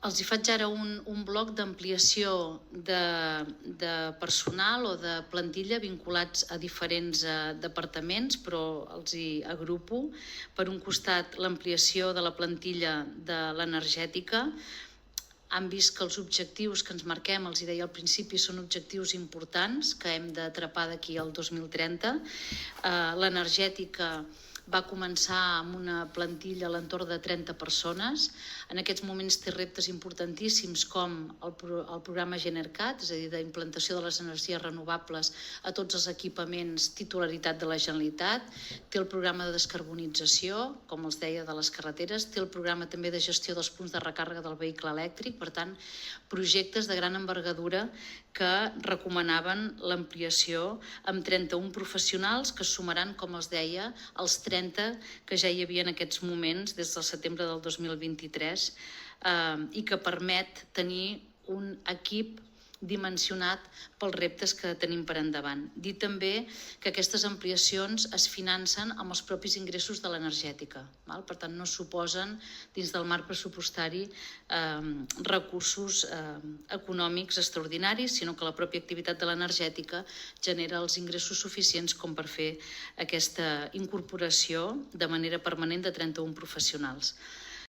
Els hi faig ara un bloc d'ampliació de personal o de plantilla vinculats a diferents departaments, però els hi agrupo. Per un costat, l'ampliació de la plantilla de l'energètica. Han vist que els objectius que ens marquem, els hi deia al principi, són objectius importants que hem d'atrapar d'aquí al 2030. L'energètica va començar amb una plantilla a l'entorn de 30 persones. En aquests moments té reptes importantíssims com el programa GENERCAT, és a dir, d'implantació de les energies renovables a tots els equipaments titularitat de la Generalitat. Té el programa de descarbonització, com els deia, de les carreteres. Té el programa també de gestió dels punts de recàrrega del vehicle elèctric. Per tant, projectes de gran envergadura que recomanaven l'ampliació amb 31 professionals que sumaran, com els deia, els 30 que ja hi havia en aquests moments des del setembre del 2023 i que permet tenir un equip dimensionat pels reptes que tenim per endavant. Dir també que aquestes ampliacions es financen amb els propis ingressos de l'energètica. Per tant, no suposen, dins del marc pressupostari, recursos econòmics extraordinaris, sinó que la pròpia activitat de l'energètica genera els ingressos suficients com per fer aquesta incorporació de manera permanent de 31 professionals.